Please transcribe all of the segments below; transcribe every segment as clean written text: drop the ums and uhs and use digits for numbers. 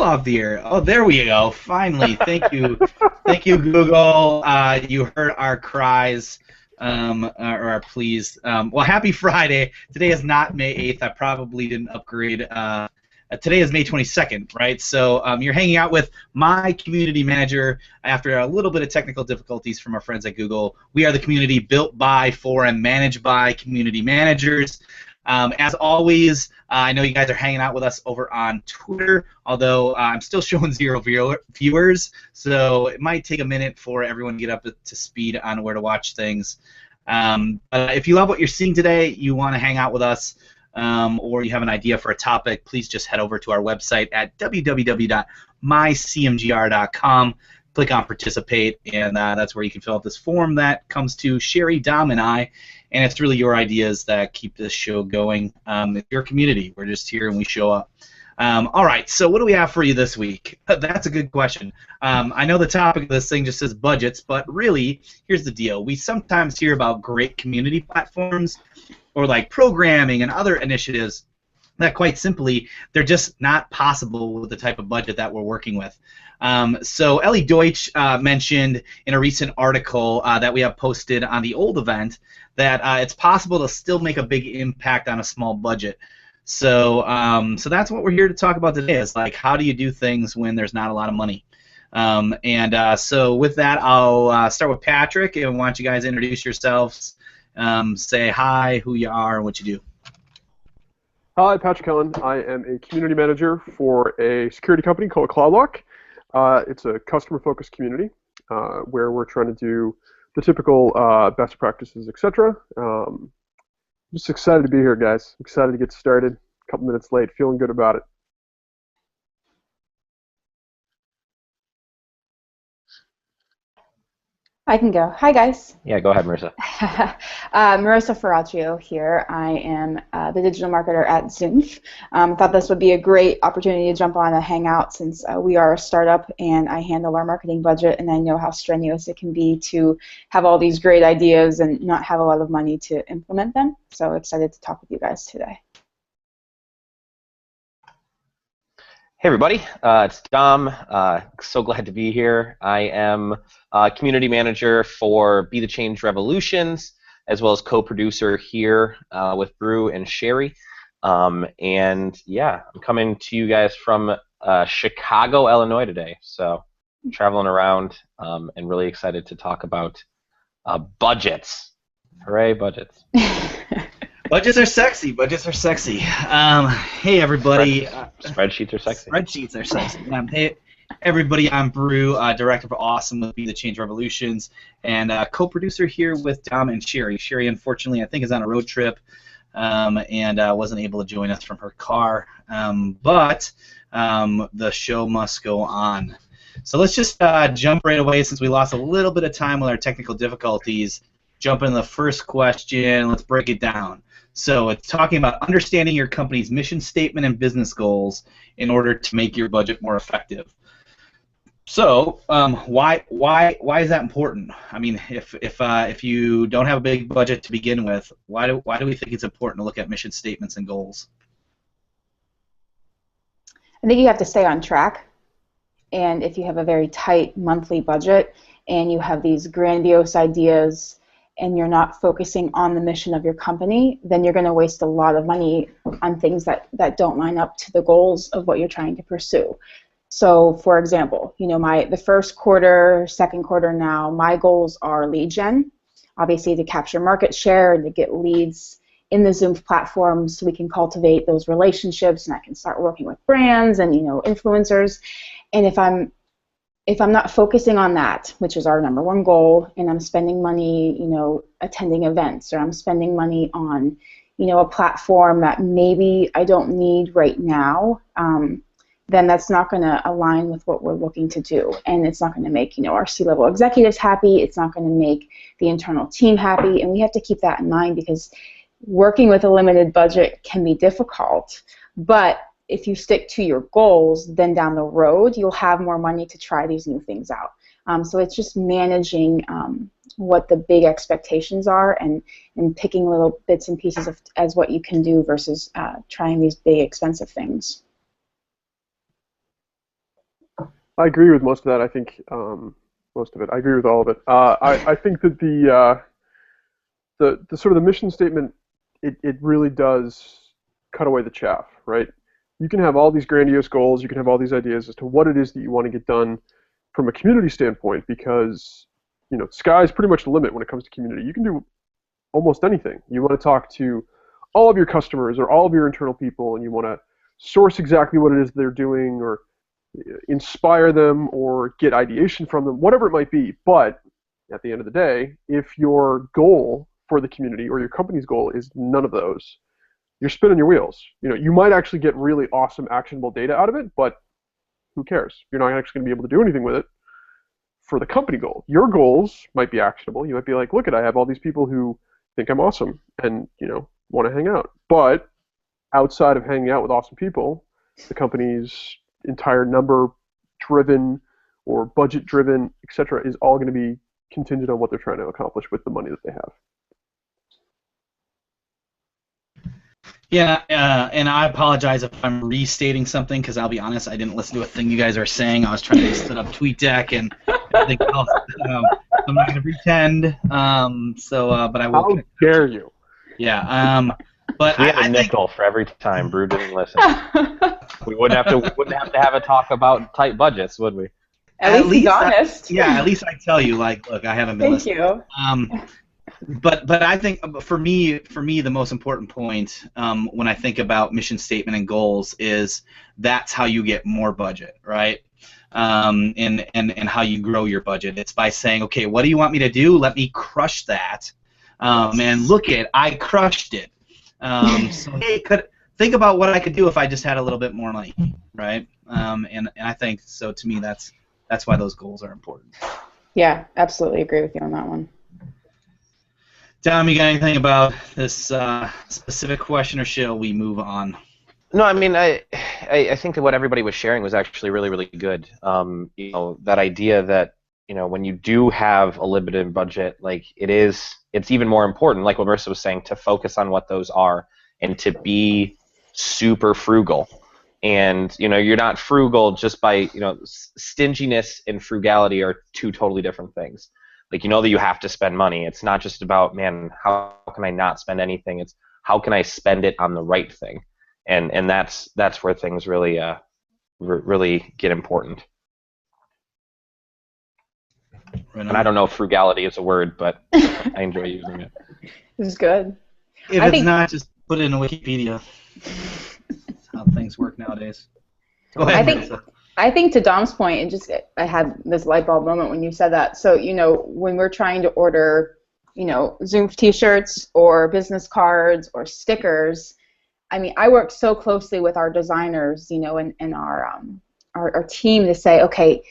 still off the air. Oh, there we go. Finally, thank you, Google. You heard our cries, or our pleas. Well, happy Friday. Today is not May 8th. I probably didn't upgrade. Today is May 22nd, right? So you're hanging out with my community manager after a little bit of technical difficulties from our friends at Google. We are the community built by, for, and managed by community managers. As always, I know you guys are hanging out with us over on Twitter, although I'm still showing 0 viewers, so it might take a minute for everyone to get up to speed on where to watch things. If you love what you're seeing today, you want to hang out with us, or you have an idea for a topic, please just head over to our website at www.mycmgr.com. Click on Participate, and that's where you can fill out this form that comes to Sherry, Dom, and I. And it's really your ideas that keep this show going. It's your community. We're just here and we show up. All right, so what do we have for you this week? That's a good question. I know the topic of this thing just says budgets, but really, here's the deal. We sometimes hear about great community platforms or like programming and other initiatives that quite simply, they're just not possible with the type of budget that we're working with. So Ellie Deutsch mentioned in a recent article that we have posted on the old event that it's possible to still make a big impact on a small budget. So so that's what we're here to talk about today, is like how do you do things when there's not a lot of money. So with that, I'll start with Patrick, and why don't you guys introduce yourselves, say hi, who you are, and what you do. Hi, Patrick Helen. I am a community manager for a security company called CloudLock. It's a customer-focused community where we're trying to do the typical best practices, etc. Just excited to be here, guys. Excited to get started. A couple minutes late. Feeling good about it. I can go. Hi, guys. Yeah, go ahead, Marissa. Marissa Ferraccio here. I am the digital marketer at Zoomph. Thought this would be a great opportunity to jump on a Hangout since we are a startup and I handle our marketing budget, and I know how strenuous it can be to have all these great ideas and not have a lot of money to implement them. So excited to talk with you guys today. Hey everybody, it's Dom. So glad to be here. I am community manager for Be the Change Revolutions, as well as co-producer here with Brew and Sherry. And yeah, I'm coming to you guys from Chicago, Illinois today. So I'm traveling around and really excited to talk about budgets. Hooray, budgets. Budgets are sexy. Budgets are sexy. Hey, everybody. Spreadsheets are sexy. Spreadsheets are sexy. Hey, everybody. I'm Brew, director for Awesome with Be the Change Revolutions, and co-producer here with Dom and Sherry. Sherry, unfortunately, I think is on a road trip and wasn't able to join us from her car. But the show must go on. So let's just jump right away, since we lost a little bit of time with our technical difficulties. Jump into the first question. Let's break it down. So it's talking about understanding your company's mission statement and business goals in order to make your budget more effective. So why is that important? I mean, if you don't have a big budget to begin with, why do we think it's important to look at mission statements and goals? I think you have to stay on track, and if you have a very tight monthly budget and you have these grandiose ideas and you're not focusing on the mission of your company, then you're going to waste a lot of money on things that don't line up to the goals of what you're trying to pursue. So, for example, you know, the first quarter, second quarter now, my goals are lead gen, obviously to capture market share and to get leads in the Zoomph platform so we can cultivate those relationships and I can start working with brands and, you know, influencers. And if I'm not focusing on that, which is our #1 goal, and I'm spending money, you know, attending events, or I'm spending money on, you know, a platform that maybe I don't need right now, then that's not going to align with what we're looking to do, and it's not going to make, you know, our C-level executives happy. It's not going to make the internal team happy, and we have to keep that in mind because working with a limited budget can be difficult, but if you stick to your goals, then down the road you'll have more money to try these new things out. So it's just managing what the big expectations are and picking little bits and pieces as what you can do versus trying these big expensive things. I agree with most of that. I think most of it. I agree with all of it. I think that the sort of the mission statement, it really does cut away the chaff, right? You can have all these grandiose goals, you can have all these ideas as to what it is that you want to get done from a community standpoint, because sky's pretty much the limit when it comes to community. You can do almost anything. You want to talk to all of your customers or all of your internal people, and you want to source exactly what it is they're doing, or inspire them, or get ideation from them, whatever it might be. But at the end of the day, if your goal for the community or your company's goal is none of those, you're spinning your wheels. You might actually get really awesome actionable data out of it, but who cares? You're not actually going to be able to do anything with it for the company goal. Your goals might be actionable. You might be like, look I have all these people who think I'm awesome and want to hang out. But outside of hanging out with awesome people, the company's entire number-driven or budget-driven, etc., is all going to be contingent on what they're trying to accomplish with the money that they have. Yeah, and I apologize if I'm restating something, because I'll be honest, I didn't listen to a thing you guys are saying. I was trying to set up TweetDeck and everything else. I'm not going to pretend, but I will. How dare you? Yeah, but we have a nickel for every time Brew didn't listen. We wouldn't have to have a talk about tight budgets, would we? At least he's honest. At least I tell you, like, look, I haven't been listening. Thank you. But I think for me the most important point when I think about mission statement and goals is that's how you get more budget, right? And how you grow your budget. It's by saying, okay, what do you want me to do? Let me crush that. And look I crushed it. So hey, think about what I could do if I just had a little bit more money, right? And I think so. To me, that's why those goals are important. Yeah, absolutely agree with you on that one. Dom, you got anything about this specific question, or shall we move on? No, I mean, I think that what everybody was sharing was actually really, really good. That idea that when you do have a limited budget, like it's even more important, like what Marissa was saying, to focus on what those are and to be super frugal. And you're not frugal just by stinginess and frugality are two totally different things. Like, that you have to spend money. It's not just about, man, how can I not spend anything? It's how can I spend it on the right thing? And that's where things really really get important. Right. And I don't know if frugality is a word, but I enjoy using it. This is good. If it's not, just put it in Wikipedia. That's how things work nowadays. Go ahead, Marissa. I think to Dom's point, I had this light bulb moment when you said that. So, when we're trying to order, Zoom T-shirts or business cards or stickers, I mean, I work so closely with our designers, and our team to say, okay,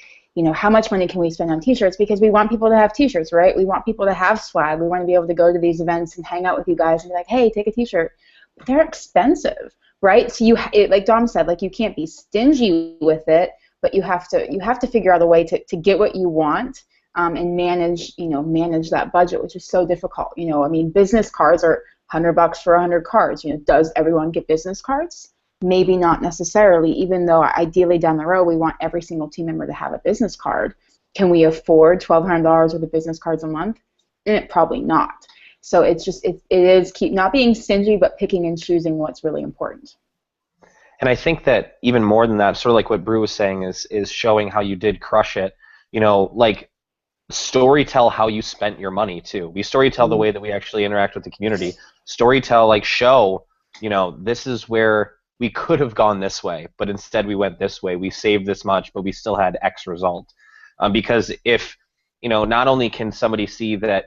how much money can we spend on T-shirts? Because we want people to have T-shirts, right? We want people to have swag. We want to be able to go to these events and hang out with you guys and be like, hey, take a T-shirt. But they're expensive. Right, so like Dom said, like you can't be stingy with it, but you have to figure out a way to get what you want and manage that budget, which is so difficult. I mean, business cards are $100 for 100 cards. Does everyone get business cards? Maybe not necessarily. Even though ideally down the road we want every single team member to have a business card, can we afford $1,200 worth of business cards a month? Probably not. So it is keep not being stingy, but picking and choosing what's really important. And I think that even more than that, sort of like what Brew was saying, is showing how you did crush it. Like storytell how you spent your money too. We storytell the way that we actually interact with the community. Storytell, like show, this is where we could have gone this way, but instead we went this way. We saved this much, but we still had X result. Because if not only can somebody see that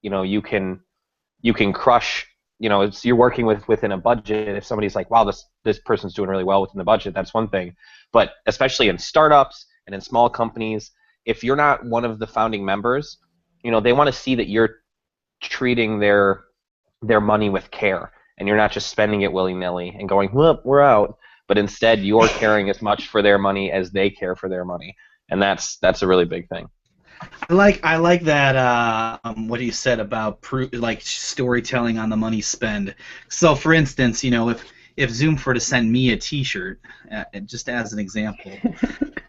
you can crush, you're working within a budget. If somebody's like, wow, this person's doing really well within the budget, that's one thing. But especially in startups and in small companies, if you're not one of the founding members, they want to see that you're treating their money with care, and you're not just spending it willy-nilly and going, well, we're out. But instead, you're caring as much for their money as they care for their money, and that's a really big thing. I like that what you said about like storytelling on the money spend. So for instance, if Zoom were to send me a T-shirt, just as an example,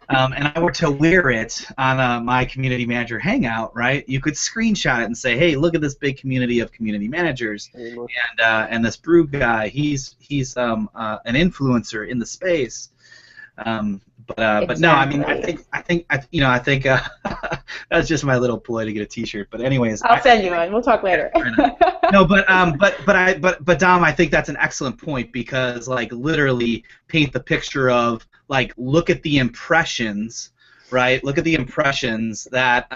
and I were to wear it on my community manager Hangout, right? You could screenshot it and say, "Hey, look at this big community of community managers, and this brew guy, he's an influencer in the space." But no, I mean, I think that's just my little ploy to get a T-shirt. But anyways, I'll send you one. We'll talk later. No, but Dom, I think that's an excellent point because like literally paint the picture of like look at the impressions, right? Look at the impressions that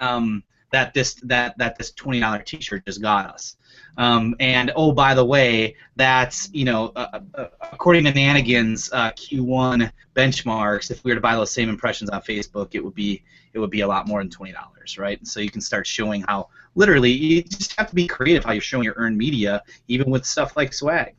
this $20 T-shirt just got us. And oh, by the way, that's according to Nanigan's Q1 benchmarks, if we were to buy those same impressions on Facebook, it would be a lot more than $20, right? And so you can start showing how literally you just have to be creative how you're showing your earned media, even with stuff like swag.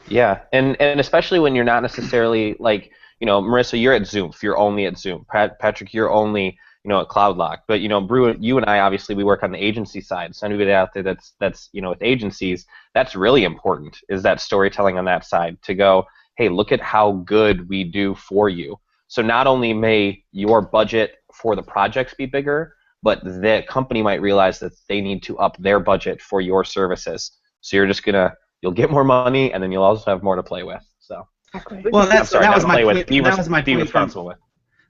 Yeah, and especially when you're not necessarily like Marissa, you're at Zoom. If you're only at Zoom, Patrick, you're only at CloudLock. But Brew, you and I obviously we work on the agency side. So anybody out there that's with agencies, that's really important. Is that storytelling on that side to go, hey, look at how good we do for you. So not only may your budget for the projects be bigger, but the company might realize that they need to up their budget for your services. So you'll get more money, and then you'll also have more to play with. So. Well, that was my point. That was my be point responsible with.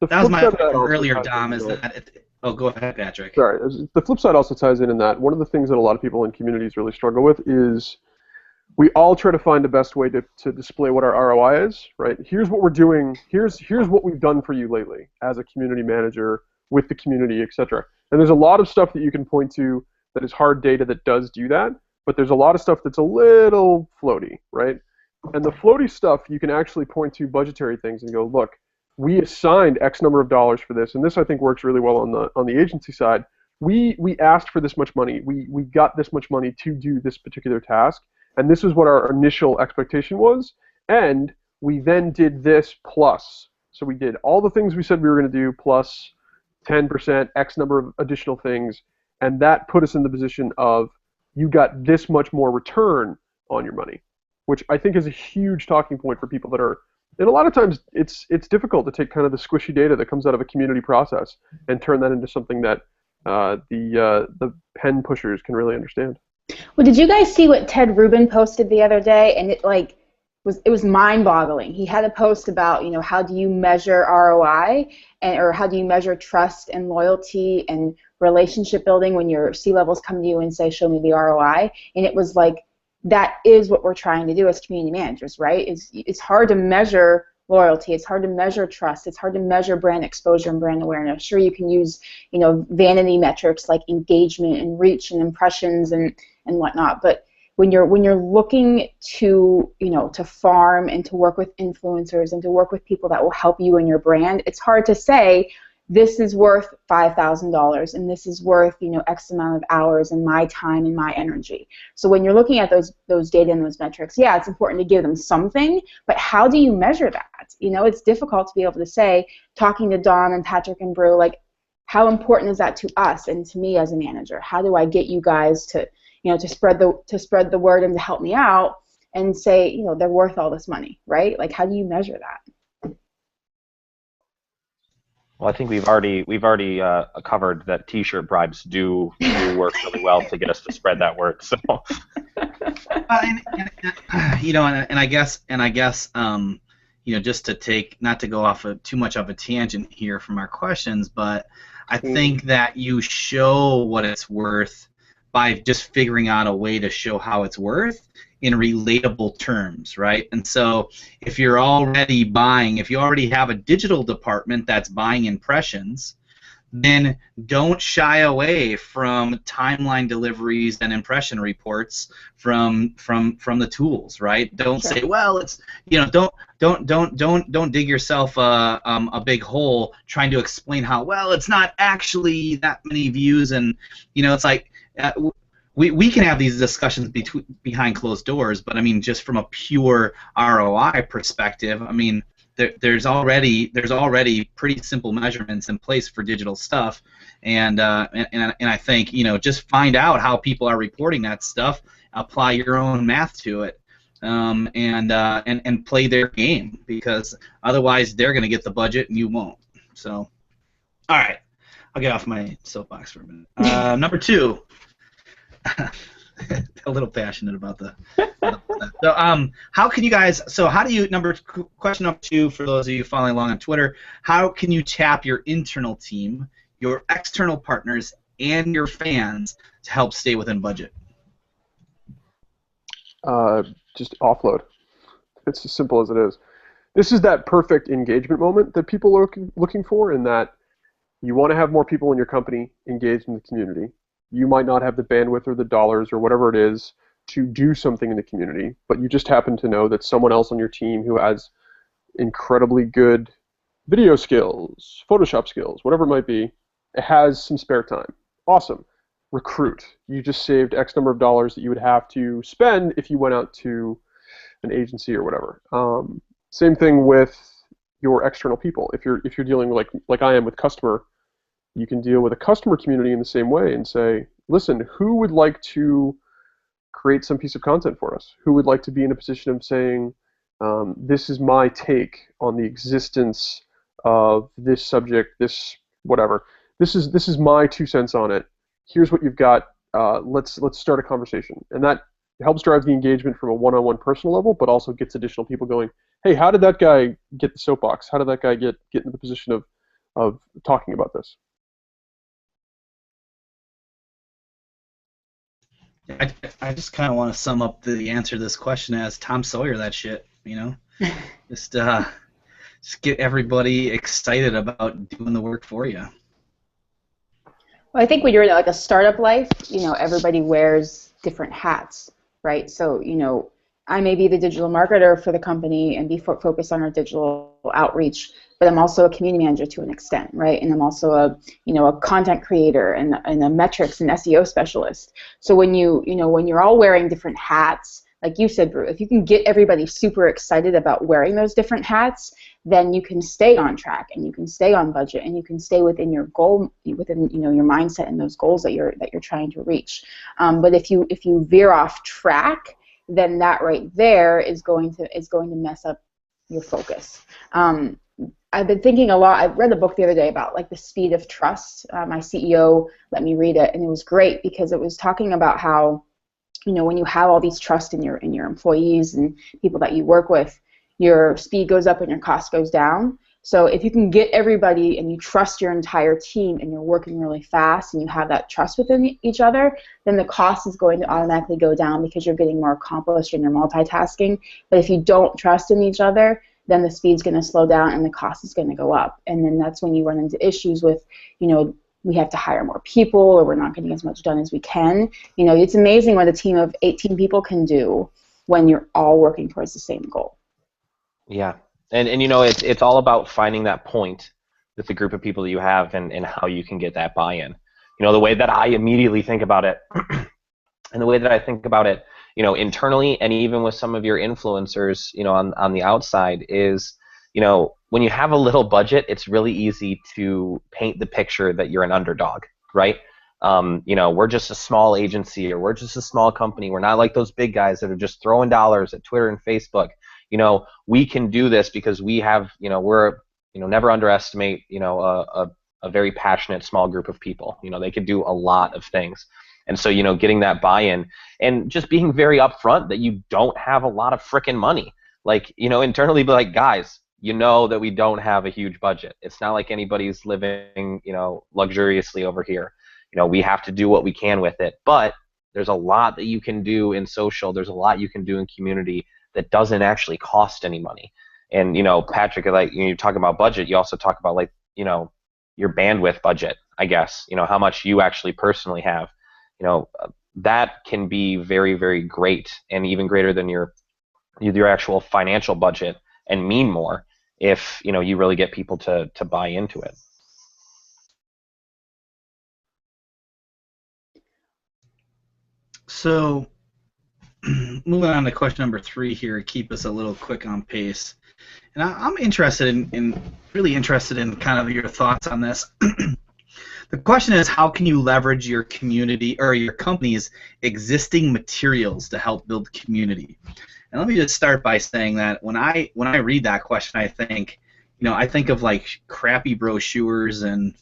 That was my point from earlier, Dom. Is that go ahead, Patrick. Sorry. The flip side also ties in that one of the things that a lot of people in communities really struggle with is we all try to find the best way to display what our ROI is, right? Here's what we're doing. Here's what we've done for you lately as a community manager with the community, etc. And there's a lot of stuff that you can point to that is hard data that does do that, but there's a lot of stuff that's a little floaty, right? And the floaty stuff, you can actually point to budgetary things and go, look, we assigned X number of dollars for this, and this I think works really well on the agency side. We asked for this much money. We got this much money to do this particular task, and this is what our initial expectation was, and we then did this plus. So we did all the things we said we were going to do plus 10%, X number of additional things, and that put us in the position of you got this much more return on your money, which I think is a huge talking point for people that are, and a lot of times it's difficult to take kind of the squishy data that comes out of a community process and turn that into something that the pen pushers can really understand. Well, did you guys see what Ted Rubin posted the other day? And it was mind-boggling. He had a post about how do you measure ROI or how do you measure trust and loyalty and relationship building when your C-levels come to you and say, show me the ROI. And it was like, that is what we're trying to do as community managers, right? It's hard to measure loyalty. It's hard to measure trust. It's hard to measure brand exposure and brand awareness. Sure, you can use vanity metrics like engagement and reach and impressions and whatnot, but when you're looking to to farm and to work with influencers and to work with people that will help you in your brand, it's hard to say this is worth $5,000 and this is worth X amount of hours and my time and my energy. So when you're looking at those data and those metrics, yeah, it's important to give them something, but how do you measure that? It's difficult to be able to say, talking to Dom and Patrick and Brew, like how important is that to us and to me as a manager? How do I get you guys to to spread the word and to help me out and say they're worth all this money, right? Like how do you measure that? Well, I think we've already covered that T-shirt bribes do work really well to get us to spread that word. So, and I guess just to not to go off too much of a tangent here from our questions, but I think that you show what it's worth by just figuring out a way to show how it's worth in relatable terms, right? And so if you already have a digital department that's buying impressions, then don't shy away from timeline deliveries and impression reports from the tools, right? Don't say, well, it's don't dig yourself a big hole trying to explain how it's not actually that many views, and it's like we can have these discussions behind closed doors, but I mean just from a pure ROI perspective, I mean there's already pretty simple measurements in place for digital stuff, and I think just find out how people are reporting that stuff, apply your own math to it, and play their game, because otherwise they're going to get the budget and you won't. So All right. I'll get off my soapbox for a minute. Number 2. A little passionate about the. So, how can you guys? So, how do you? Question number 2 for those of you following along on Twitter. How can you tap your internal team, your external partners, and your fans to help stay within budget? Just offload. It's as simple as it is. This is that perfect engagement moment that people are looking for, in that you want to have more people in your company engaged in the community. You might not have the bandwidth or the dollars or whatever it is to do something in the community, but you just happen to know that someone else on your team who has incredibly good video skills, Photoshop skills, whatever it might be, has some spare time. Awesome. Recruit. You just saved X number of dollars that you would have to spend if you went out to an agency or whatever. Same thing with your external people. If you're dealing like I am with customer, you can deal with a customer community in the same way and say, listen, who would like to create some piece of content for us? Who would like to be in a position of saying, this is my take on the existence of this subject, this whatever. This is my 2 cents on it. Here's what you've got. Let's start a conversation. And that helps drive the engagement from a one-on-one personal level, but also gets additional people going, hey, how did that guy get the soapbox? How did that guy get into the position of talking about this? I just kind of want to sum up the answer to this question as Tom Sawyer that shit, you know? just get everybody excited about doing the work for you. Well, I think when you're in like a startup life, everybody wears different hats, right? So, I may be the digital marketer for the company and be focused on our digital outreach, but I'm also a community manager to an extent, right? And I'm also a content creator and a metrics and SEO specialist. So when when you're all wearing different hats, like you said, Brew, if you can get everybody super excited about wearing those different hats, then you can stay on track and you can stay on budget and you can stay within your goal, within your mindset and those goals that you're trying to reach. But if you veer off track, then that right there is going to mess up your focus. I've been thinking a lot. I read a book the other day about like the speed of trust. My CEO let me read it, and it was great because it was talking about how, when you have all these trust in your employees and people that you work with, your speed goes up and your cost goes down. So if you can get everybody and you trust your entire team and you're working really fast and you have that trust within each other, then the cost is going to automatically go down because you're getting more accomplished and you're multitasking. But if you don't trust in each other, then the speed's going to slow down and the cost is going to go up. And then that's when you run into issues with, we have to hire more people or we're not getting as much done as we can. It's amazing what a team of 18 people can do when you're all working towards the same goal. Yeah. And it's all about finding that point with the group of people that you have and how you can get that buy-in. The way that I immediately think about it and the way that I think about it, internally and even with some of your influencers, on the outside is, when you have a little budget, it's really easy to paint the picture that you're an underdog, right? We're just a small agency or we're just a small company. We're not like those big guys that are just throwing dollars at Twitter and Facebook. We can do this because we have, we're, never underestimate, a very passionate small group of people. They could do a lot of things. And so, getting that buy-in and just being very upfront that you don't have a lot of frickin' money. Like, internally be like, guys, that we don't have a huge budget. It's not like anybody's living, luxuriously over here. We have to do what we can with it. But there's a lot that you can do in social. There's a lot you can do in community that doesn't actually cost any money. And, Patrick, like, you talk about budget, you also talk about, like, your bandwidth budget, I guess, how much you actually personally have. That can be very, very great and even greater than your actual financial budget and mean more if, you really get people to buy into it. So, moving on to question number 3 here, keep us a little quick on pace. And I'm really interested in kind of your thoughts on this. The question is, how can you leverage your community or your company's existing materials to help build community? And let me just start by saying that when I read that question, I think of like crappy brochures and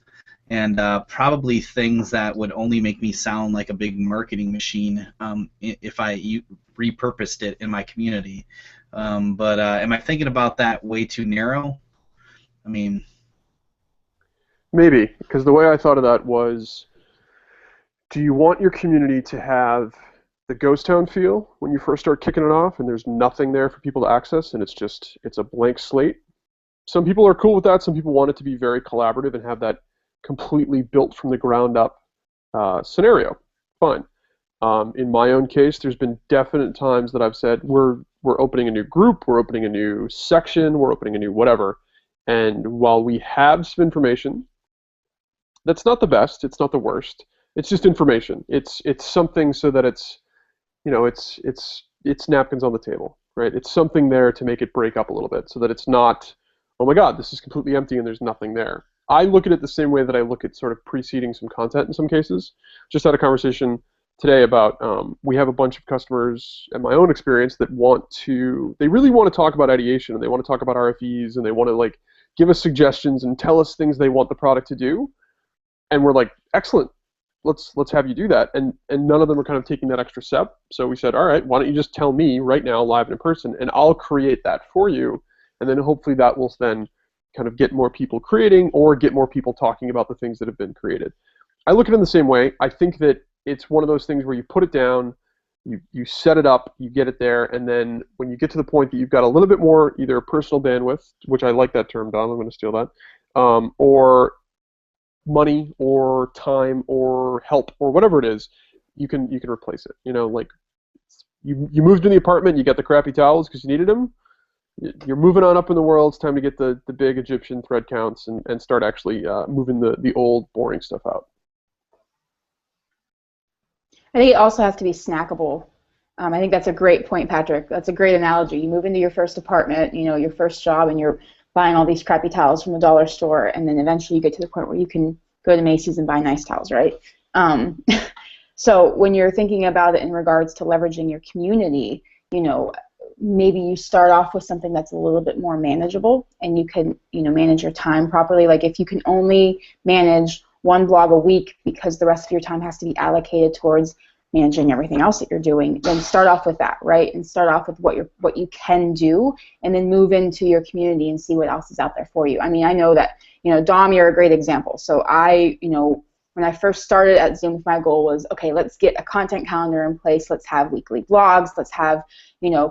and probably things that would only make me sound like a big marketing machine if I repurposed it in my community. But am I thinking about that way too narrow? I mean, maybe, because the way I thought of that was, do you want your community to have the ghost town feel when you first start kicking it off and there's nothing there for people to access and it's a blank slate? Some people are cool with that. Some people want it to be very collaborative and have that completely built from the ground up scenario. Fine. In my own case, there's been definite times that I've said, we're opening a new group, we're opening a new section, we're opening a new whatever. And while we have some information, that's not the best, it's not the worst. It's just information. It's something so that it's napkins on the table, right? It's something there to make it break up a little bit so that it's not, oh my God, this is completely empty and there's nothing there. I look at it the same way that I look at sort of preceding some content in some cases. Just had a conversation today about we have a bunch of customers and my own experience that they really want to talk about ideation and they want to talk about RFEs and they want to like give us suggestions and tell us things they want the product to do. And we're like, excellent. Let's have you do that, and none of them are kind of taking that extra step. So we said, all right, why don't you just tell me right now, live and in person, and I'll create that for you, and then hopefully that will then kind of get more people creating or get more people talking about the things that have been created. I look at it in the same way. I think that it's one of those things where you put it down, you set it up, you get it there, and then when you get to the point that you've got a little bit more either personal bandwidth, which I like that term, Dom, I'm going to steal that, or money or time or help or whatever it is, you can replace it. You know, like you moved in the apartment, you got the crappy towels because you needed them. You're moving on up in the world. It's time to get the big Egyptian thread counts and start actually moving the old boring stuff out. I think it also has to be snackable. I think that's a great point, Patrick. That's a great analogy. You move into your first apartment, your first job, and you're buying all these crappy towels from the dollar store, and then eventually you get to the point where you can go to Macy's and buy nice towels, right? So when you're thinking about it in regards to leveraging your community, maybe you start off with something that's a little bit more manageable, and you can, manage your time properly. Like if you can only manage one blog a week because the rest of your time has to be allocated towards managing everything else that you're doing, then start off with that, right? And start off with what you can do, and then move into your community and see what else is out there for you. I mean, I know that, Dom, you're a great example. So when I first started at Zoom, my goal was, okay, let's get a content calendar in place. Let's have weekly blogs. Let's have,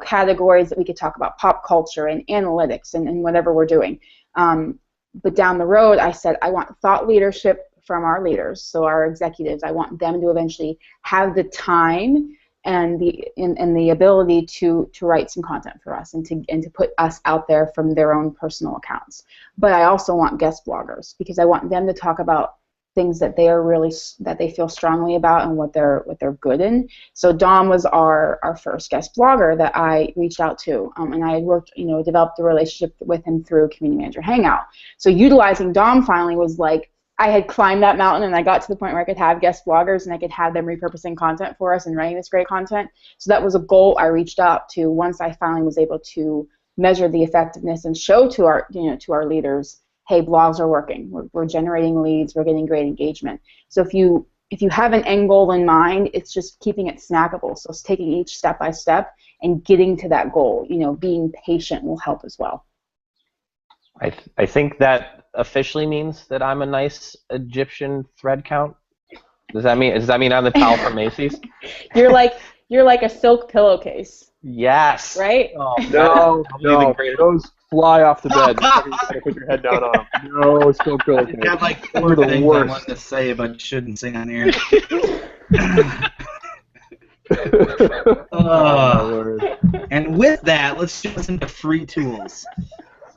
categories that we could talk about pop culture and analytics and whatever we're doing. But down the road, I said, I want thought leadership from our leaders, so our executives. I want them to eventually have the time and the ability to write some content for us and to put us out there from their own personal accounts. But I also want guest bloggers because I want them to talk about things that they feel strongly about and what they're good in. So Dom was our first guest blogger that I reached out to, and I worked, developed a relationship with him through Community Manager Hangout. So utilizing Dom finally was like, I had climbed that mountain and I got to the point where I could have guest bloggers and I could have them repurposing content for us and writing this great content. So that was a goal I reached out to once I finally was able to measure the effectiveness and show to our leaders, hey, blogs are working. We're generating leads. We're getting great engagement. So if you have an end goal in mind, it's just keeping it snackable. So it's taking each step by step and getting to that goal. Being patient will help as well. I think that officially means that I'm a nice Egyptian thread count. Does that mean I'm the towel from Macy's? You're like a silk pillowcase. Yes. Right? Oh, no, those fly off the bed. You gotta put your head down on them. No, silk pillowcase. I got like four things I wanted to say, but shouldn't say on air. And with that, let's jump into free tools.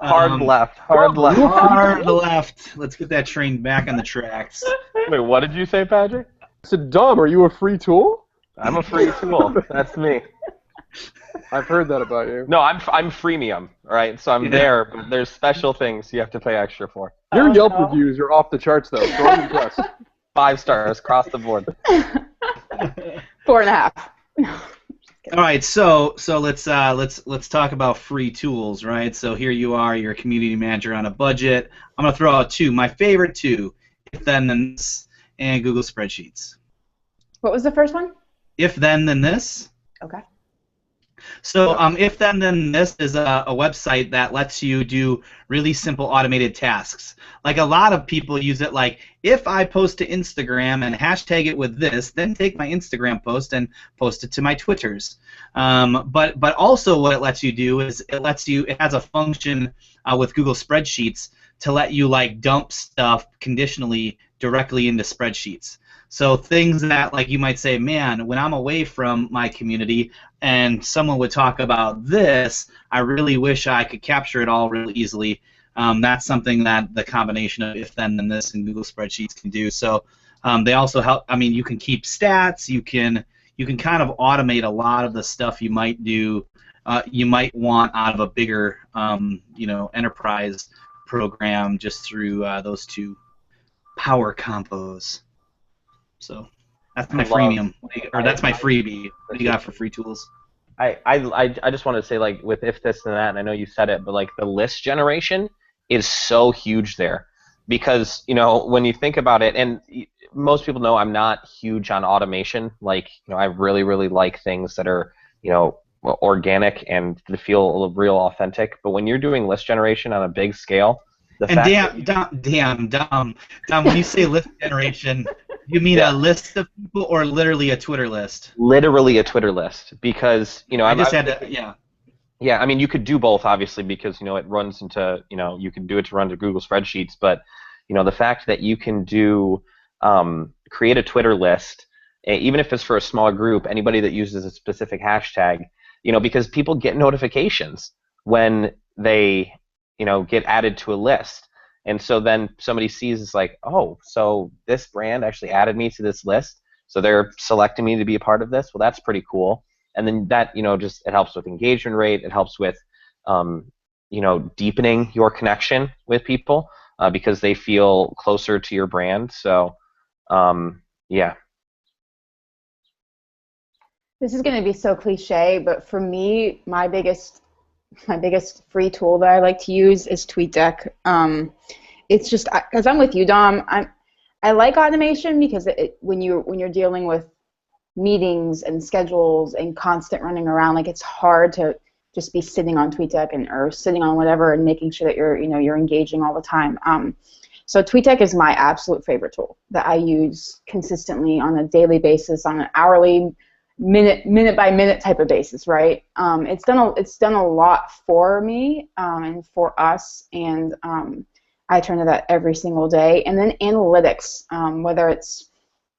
Hard left. Let's get that train back on the tracks. Wait, what did you say, Patrick? I said, Dom, are you a free tool? I'm a free tool. That's me. I've heard that about you. No, I'm freemium. All right, so I'm there, but there's special things you have to pay extra for. Your Yelp reviews are off the charts, though. So I'm impressed. 5 stars across the board. 4.5. All right, so let's talk about free tools, right? So here you are, you're a community manager on a budget. I'm gonna throw out two. My favorite two if then this, and Google Spreadsheets. What was the first one? If then this. Okay. So if then this is a website that lets you do really simple automated tasks. Like a lot of people use it like, if I post to Instagram and hashtag it with this, then take my Instagram post and post it to my Twitters. But also what it lets you do is it has a function with Google Spreadsheets to let you like dump stuff conditionally directly into spreadsheets. So things that like you might say, man, when I'm away from my community and someone would talk about this, I really wish I could capture it all really easily. That's something that the combination of if then this and Google Spreadsheets can do. So they also help. I mean, you can keep stats. You can kind of automate a lot of the stuff you might do. You might want out of a bigger enterprise program just through those two power combos. So that's my freemium, that's my freebie. What do you got for free tools? I just wanted to say, like, with if this and that, and I know you said it, but like the list generation is so huge there, because when you think about it, and most people know I'm not huge on automation. Like, I really like things that are organic and to feel real authentic. But when you're doing list generation on a big scale, Dom, when you say list generation, you mean a list of people or literally a Twitter list? Literally a Twitter list, because I just had to, yeah. Yeah, I mean, you could do both, obviously, because it runs into you can do it to run to Google Spreadsheets, but the fact that you can do create a Twitter list, even if it's for a smaller group, anybody that uses a specific hashtag, because people get notifications when they get added to a list. And so then somebody sees, it's like, oh, so this brand actually added me to this list, so they're selecting me to be a part of this. Well, that's pretty cool. And then that, just it helps with engagement rate. It helps with, deepening your connection with people because they feel closer to your brand. So, yeah. This is going to be so cliche, but for me, my biggest free tool that I like to use is TweetDeck. It's just because I'm with you, Dom. I like automation because when you're dealing with meetings and schedules and constant running around, like, it's hard to just be sitting on TweetDeck or sitting on whatever and making sure that you're engaging all the time. So TweetDeck is my absolute favorite tool that I use consistently on a daily basis, on an hourly, minute by minute type of basis, right? It's done a lot for me and for us, and I turn to that every single day. And then analytics, whether it's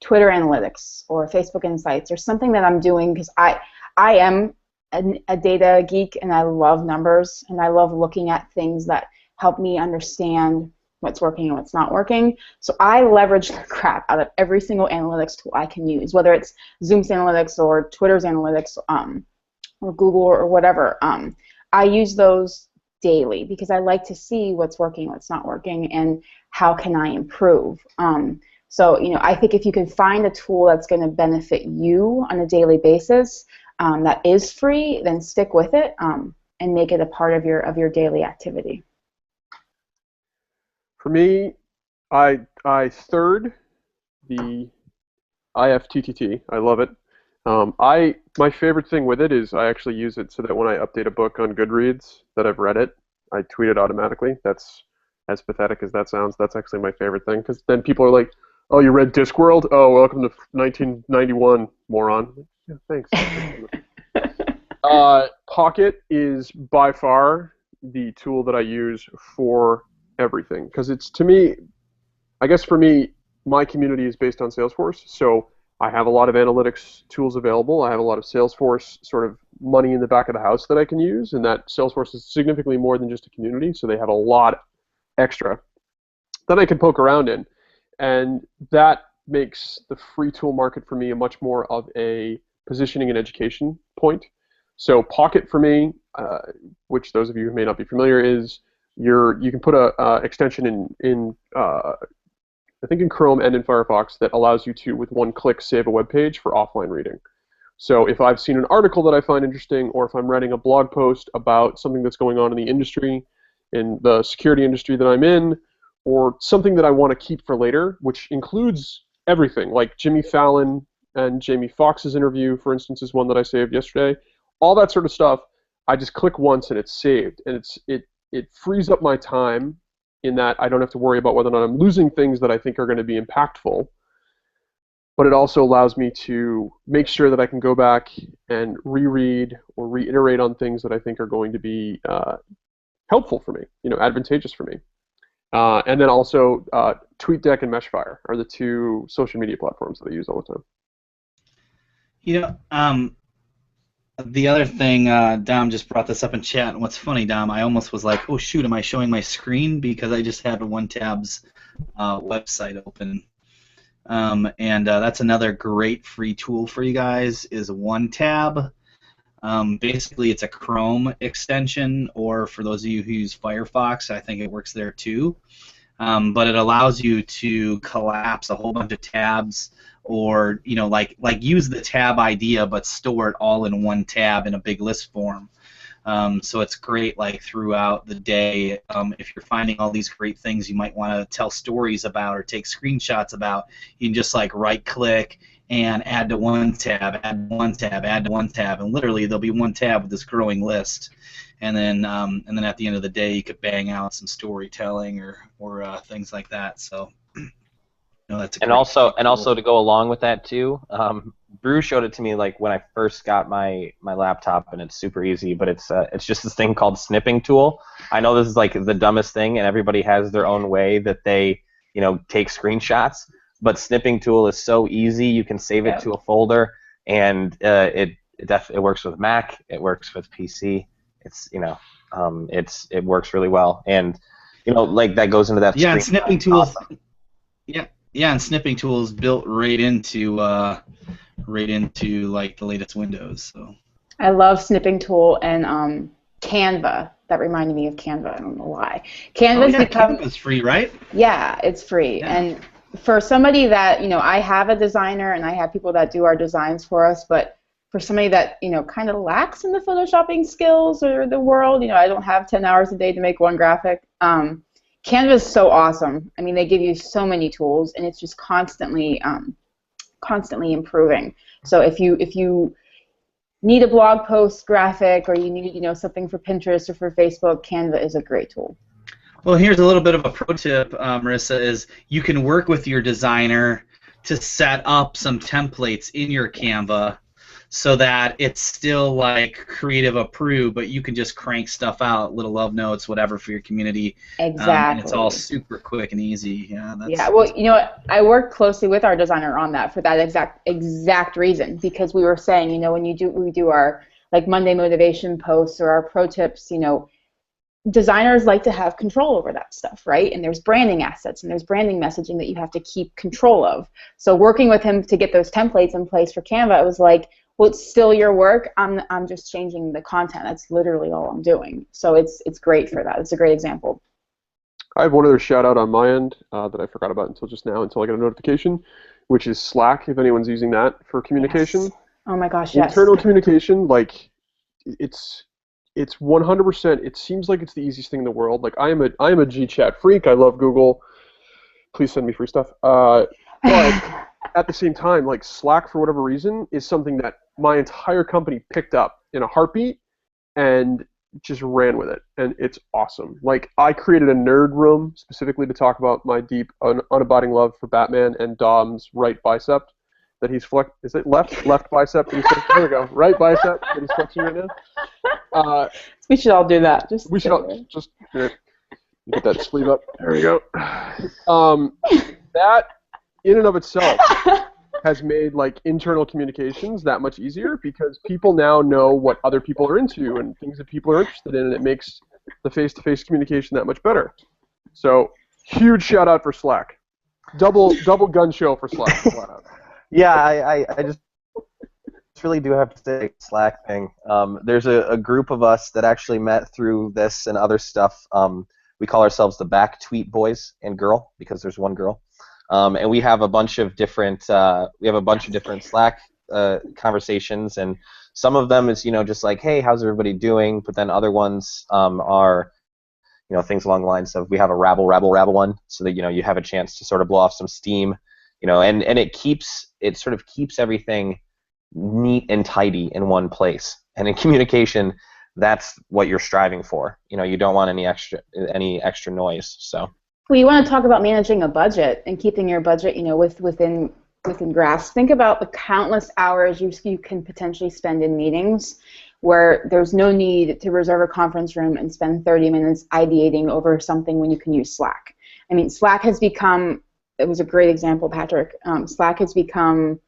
Twitter analytics or Facebook Insights or something that I'm doing, because I am a data geek and I love numbers and I love looking at things that help me understand what's working and what's not working. So I leverage the crap out of every single analytics tool I can use, whether it's Zoom's analytics or Twitter's analytics or Google or whatever. I use those daily because I like to see what's working, what's not working, and how can I improve. So I think if you can find a tool that's going to benefit you on a daily basis that is free, then stick with it and make it a part of your daily activity. For me, I third the IFTTT. I love it. My favorite thing with it is I actually use it so that when I update a book on Goodreads that I've read it, I tweet it automatically. That's, as pathetic as that sounds, that's actually my favorite thing, because then people are like, oh, you read Discworld? Oh, welcome to 1991, moron. Yeah, thanks. Pocket is by far the tool that I use for everything, because it's, to me, I guess for me, my community is based on Salesforce, so I have a lot of analytics tools available. I have a lot of Salesforce sort of money in the back of the house that I can use, and that Salesforce is significantly more than just a community, so they have a lot extra that I can poke around in, and that makes the free tool market for me a much more of a positioning and education point. So Pocket for me, which those of you who may not be familiar, is you can put a extension in I think in Chrome and in Firefox that allows you to, with one click, save a web page for offline reading. So if I've seen an article that I find interesting, or if I'm writing a blog post about something that's going on in the industry, in the security industry that I'm in, or something that I want to keep for later, which includes everything, like Jimmy Fallon and Jamie Foxx's interview, for instance, is one that I saved yesterday. All that sort of stuff, I just click once and it's saved, and it frees up my time in that I don't have to worry about whether or not I'm losing things that I think are going to be impactful. But it also allows me to make sure that I can go back and reread or reiterate on things that I think are going to be helpful for me, advantageous for me. And then also TweetDeck and Meshfire are the two social media platforms that I use all the time. The other thing, Dom just brought this up in chat, and what's funny, Dom, I almost was like, oh shoot, am I showing my screen? Because I just had OneTab's website open. And that's another great free tool for you guys is OneTab. Basically, it's a Chrome extension, or for those of you who use Firefox, I think it works there too. But it allows you to collapse a whole bunch of tabs, or like use the tab idea, but store it all in one tab in a big list form. So it's great, like throughout the day. If you're finding all these great things you might want to tell stories about or take screenshots about, you can just like right-click and add to one tab, add to one tab, add to one tab, and literally there'll be one tab with this growing list. And then at the end of the day, you could bang out some storytelling or things like that. So that's a and also to go along with that too. Brew showed it to me like when I first got my laptop, and it's super easy, but it's just this thing called Snipping Tool. I know this is like the dumbest thing, and everybody has their own way that they take screenshots. But Snipping Tool is so easy. You can save it to a folder, and it works with Mac. It works with PC. It works really well, and like that goes into that. Yeah, and Snipping Tools. Awesome. Yeah, and Snipping Tools built right into like the latest Windows. So I love Snipping Tool and Canva. That reminded me of Canva. I don't know why. Canva's free, right? Yeah, it's free. Yeah. And for somebody that I have a designer and I have people that do our designs for us, but for somebody that kind of lacks in the photoshopping skills or the world, I don't have 10 hours a day to make one graphic. Canva is so awesome. I mean, they give you so many tools, and it's just constantly improving. So if you need a blog post graphic, or you need something for Pinterest or for Facebook, Canva is a great tool. Well, here's a little bit of a pro tip, Marissa, is you can work with your designer to set up some templates in your Canva so that it's still like creative approved, but you can just crank stuff out, little love notes, whatever for your community. Exactly. And it's all super quick and easy. Yeah. Well, I worked closely with our designer on that for that exact reason, because we were saying, when we do our like Monday motivation posts or our pro tips, designers like to have control over that stuff, right? And there's branding assets and there's branding messaging that you have to keep control of. So working with him to get those templates in place for Canva, it was like, well, it's still your work. I'm just changing the content. That's literally all I'm doing. So it's great for that. It's a great example. I have one other shout out on my end that I forgot about until just now, until I got a notification, which is Slack, if anyone's using that for communication. Yes. Oh my gosh, yes. Internal communication, like it's 100%. It seems like it's the easiest thing in the world. Like I am a GChat freak. I love Google. Please send me free stuff. But at the same time, like Slack, for whatever reason, is something that my entire company picked up in a heartbeat and just ran with it, and it's awesome. Like I created a nerd room specifically to talk about my deep, unabiding love for Batman and Dom's right bicep that he's is it left bicep? That he's there we go, right bicep that he's flexing right now. We should all do that. We should all just get that sleeve up. There we go. That in and of itself has made like internal communications that much easier, because people now know what other people are into and things that people are interested in, and it makes the face-to-face communication that much better. So huge shout out for Slack. Double gun show for Slack. Yeah, I just really do have to say Slack thing. There's a group of us that actually met through this and other stuff. We call ourselves the Back Tweet Boys and Girl, because there's one girl. And we have a bunch of different Slack conversations, and some of them is just like, hey, how's everybody doing? But then other ones are things along the lines of we have a rabble one, so that you have a chance to sort of blow off some steam, and it sort of keeps everything neat and tidy in one place. And in communication, that's what you're striving for. You don't want any extra noise. So. Well, you want to talk about managing a budget and keeping your budget, within grasp. Think about the countless hours you can potentially spend in meetings where there's no need to reserve a conference room and spend 30 minutes ideating over something when you can use Slack. I mean, Slack has become, it was a great example, Patrick, Slack has become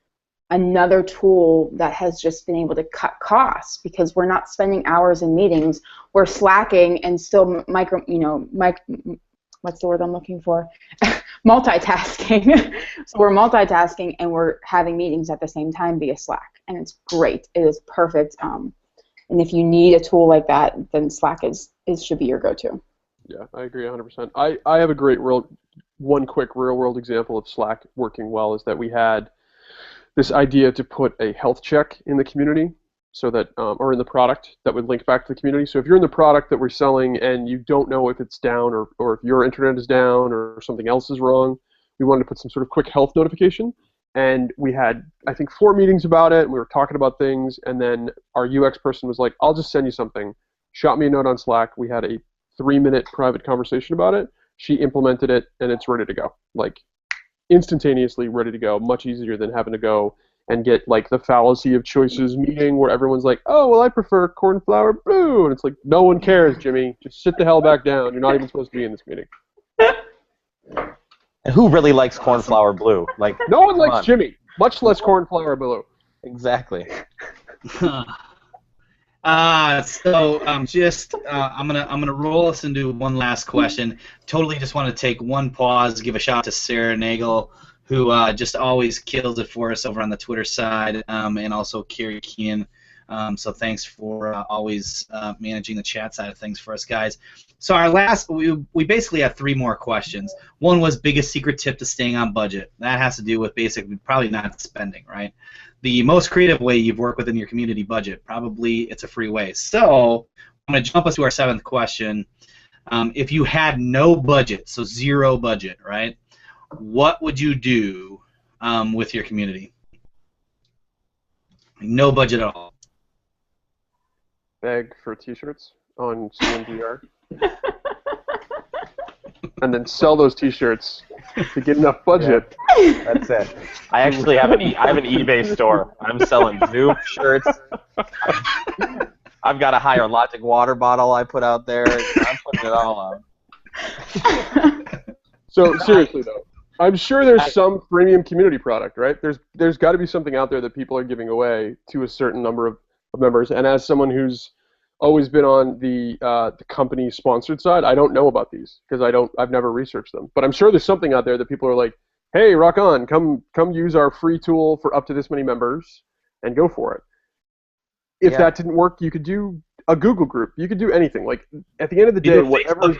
another tool that has just been able to cut costs because we're not spending hours in meetings. We're slacking and still what's the word I'm looking for? Multitasking. So we're multitasking and we're having meetings at the same time via Slack, and it's great. It is perfect. And if you need a tool like that, then Slack should be your go-to. Yeah, I agree 100%. I have one quick real-world example of Slack working well is that we had this idea to put a health check in the community, so that, or in the product that would link back to the community. So if you're in the product that we're selling and you don't know if it's down or if your internet is down or something else is wrong, we wanted to put some sort of quick health notification. And we had, I think, 4 meetings about it, and we were talking about things, and then our UX person was like, I'll just send you something. Shot me a note on Slack. We had a 3-minute private conversation about it. She implemented it, and it's ready to go. Like, instantaneously ready to go, much easier than having to go and get like the fallacy of choices meeting where everyone's like, oh, well, I prefer cornflower blue. And it's like, no one cares, Jimmy. Just sit the hell back down. You're not even supposed to be in this meeting. And who really likes cornflower blue? Like, no one likes Jimmy, much less cornflower blue. Exactly. I'm gonna roll us into one last question. Totally, just want to take one pause, give a shout out to Sarah Nagel, who just always kills it for us over on the Twitter side, and also Carrie Kean. So thanks for always managing the chat side of things for us, guys. So our last, we basically have 3 more questions. One was biggest secret tip to staying on budget. That has to do with basically probably not spending, right? The most creative way you've worked within your community budget, probably it's a free way. So I'm going to jump us to our 7th question. If you had no budget, so 0 budget, right? What would you do with your community? No budget at all. Beg for T-shirts on CMDR. And then sell those T-shirts to get enough budget. Yeah, that's it. I actually have an eBay store. I'm selling Zoom shirts. I've got a higher Logic water bottle I put out there. I'm putting it all on. So seriously though, I'm sure there's some premium community product, right? There's got to be something out there that people are giving away to a certain number of members. And as someone who's always been on the company sponsored side, I don't know about these because I've never researched them. But I'm sure there's something out there that people are like, hey, rock on, come use our free tool for up to this many members and go for it. If that didn't work, you could do a Google group. You could do anything. Like at the end of the day, whatever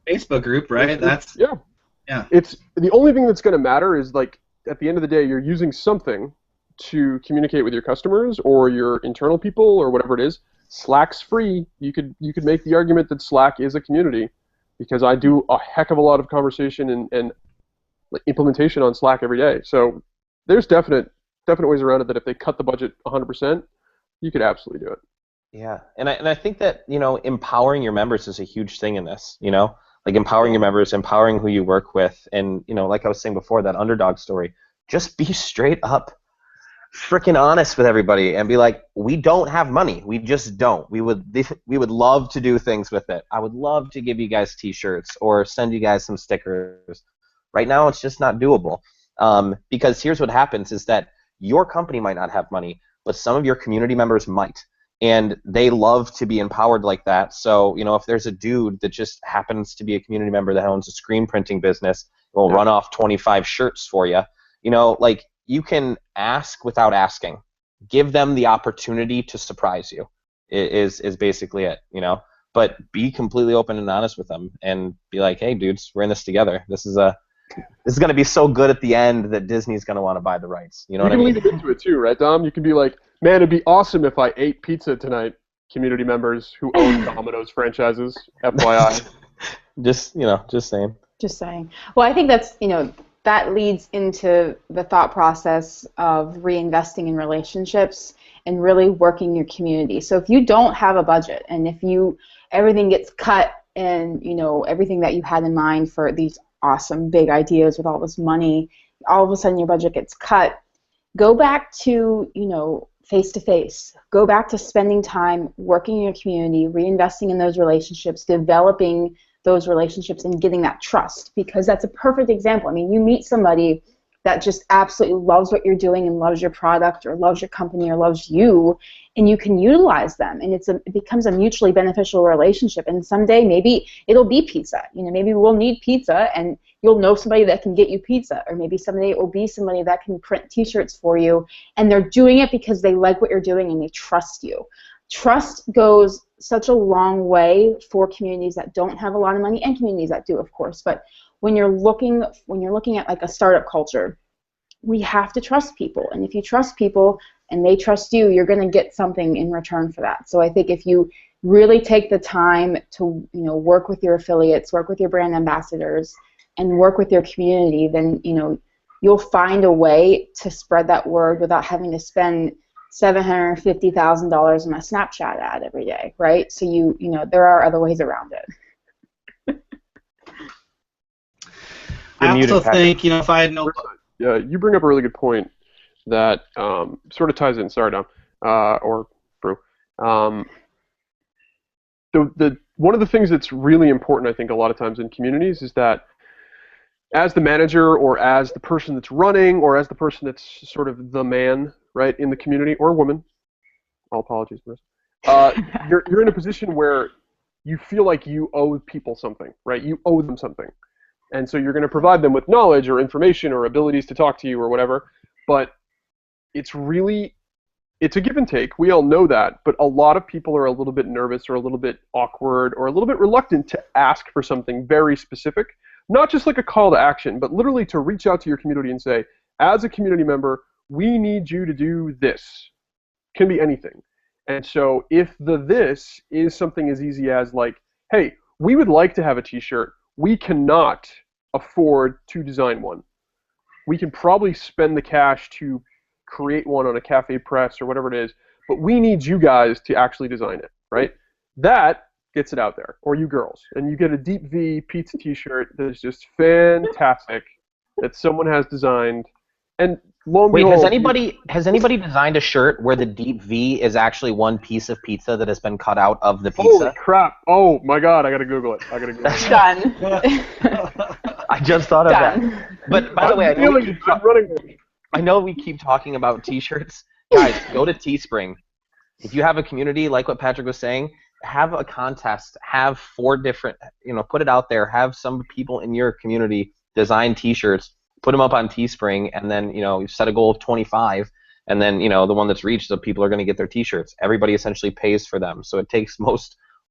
Facebook group, right? That's yeah. It's the only thing that's going to matter is like at the end of the day, you're using something to communicate with your customers or your internal people or whatever it is. Slack's free. You could make the argument that Slack is a community because I do a heck of a lot of conversation and like implementation on Slack every day. So there's definite ways around it that if they cut the budget 100%, you could absolutely do it. Yeah, and I think that empowering your members is a huge thing in this. Like empowering your members, empowering who you work with, and like I was saying before, that underdog story. Just be straight up freaking honest with everybody and be like, we don't have money. We just don't. We would love to do things with it. I would love to give you guys T-shirts or send you guys some stickers. Right now, it's just not doable. Because here's what happens is that your company might not have money, but some of your community members might. And they love to be empowered like that. So, if there's a dude that just happens to be a community member that owns a screen printing business, will run off 25 shirts for you, like, you can ask without asking. Give them the opportunity to surprise you is basically it, But be completely open and honest with them and be like, hey, dudes, we're in this together. This is going to be so good at the end that Disney's going to want to buy the rights. You know what I mean? You can lead into it too, right, Dom? You can be like, man, it'd be awesome if I ate pizza tonight, community members who own Domino's franchises, FYI. Just just saying. Just saying. Well, I think that's, that leads into the thought process of reinvesting in relationships and really working your community. So if you don't have a budget, and if everything gets cut, and everything that you had in mind for these awesome big ideas with all this money, all of a sudden your budget gets cut, go back to face-to-face. Go back to spending time working in your community, reinvesting in those relationships, developing those relationships, and getting that trust, because that's a perfect example. I mean, you meet somebody that just absolutely loves what you're doing and loves your product or loves your company or loves you, and you can utilize them, and it becomes a mutually beneficial relationship. And someday maybe it'll be pizza. Maybe we'll need pizza, and you'll know somebody that can get you pizza, or maybe someday it will be somebody that can print T-shirts for you, and they're doing it because they like what you're doing and they trust you. Trust goes such a long way for communities that don't have a lot of money, and communities that do, of course. But when you're looking at like a startup culture, we have to trust people, and if you trust people and they trust you, you're going to get something in return for that. So I think if you really take the time to work with your affiliates, work with your brand ambassadors, and work with your community, then you'll find a way to spread that word without having to spend $750,000 on a Snapchat ad every day, right? So there are other ways around it. I also think if I had no. Yeah, you bring up a really good point that sort of ties in. Sorry, Dom, or Brew. One of the things that's really important, I think, a lot of times in communities is that as the manager, or as the person that's running, or as the person that's sort of the man, right, in the community, or woman, all apologies, Marissa, you're in a position where you feel like you owe people something, right? You owe them something. And so you're going to provide them with knowledge or information or abilities to talk to you or whatever, but it's a give and take. We all know that, but a lot of people are a little bit nervous or a little bit awkward or a little bit reluctant to ask for something very specific, not just like a call to action, but literally to reach out to your community and say, as a community member, we need you to do this. Can be anything. And so if this is something as easy as like, hey, we would like to have a t-shirt. We cannot afford to design one. We can probably spend the cash to create one on a cafe press or whatever it is, but we need you guys to actually design it, right? That gets it out there, or you girls, and you get a Deep V pizza t-shirt that is just fantastic that someone has designed. And lo and behold, has anybody designed a shirt where the Deep V is actually one piece of pizza that has been cut out of the pizza? Holy crap! Oh my God! I gotta Google it. Done. I just thought of that. But by the way, I know we keep talking about T-shirts. Guys, go to Teespring. If you have a community, like what Patrick was saying, have a contest. Have 4 different, put it out there. Have some people in your community design T-shirts. Put them up on Teespring, and then you set a goal of 25, and then the one that's reached, so people are going to get their T-shirts. Everybody essentially pays for them, so it takes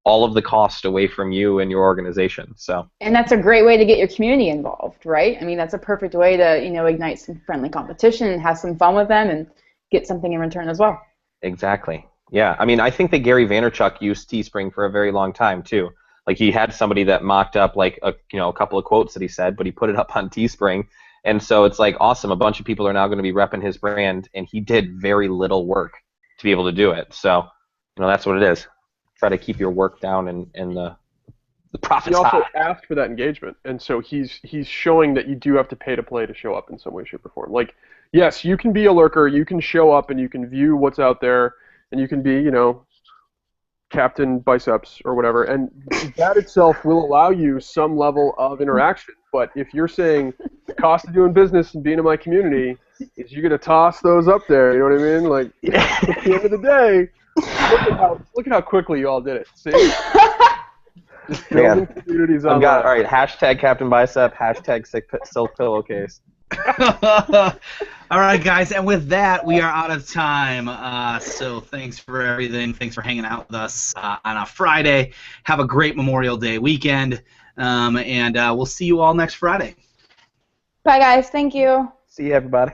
all of the cost away from you and your organization. So. And that's a great way to get your community involved, right? I mean, that's a perfect way to ignite some friendly competition and have some fun with them and get something in return as well. Exactly. Yeah. I mean, I think that Gary Vaynerchuk used Teespring for a very long time too. Like he had somebody that mocked up like a couple of quotes that he said, but he put it up on Teespring. And so it's like awesome. A bunch of people are now going to be repping his brand, and he did very little work to be able to do it. So, that's what it is. Try to keep your work down and the profits high. He also asked for that engagement, and so he's showing that you do have to pay to play to show up in some way, shape, or form. Like, yes, you can be a lurker, you can show up, and you can view what's out there, and you can be, Captain Biceps or whatever, and that itself will allow you some level of interaction. But if you're saying the cost of doing business and being in my community is you're going to toss those up there, you know what I mean? Like, at the end of the day, look at how quickly you all did it. See? Just building communities online. All right, hashtag Captain Bicep, hashtag silk pillowcase. All right, guys, and with that, we are out of time. So thanks for everything. Thanks for hanging out with us on a Friday. Have a great Memorial Day weekend, and we'll see you all next Friday. Bye, guys. Thank you. See you, everybody.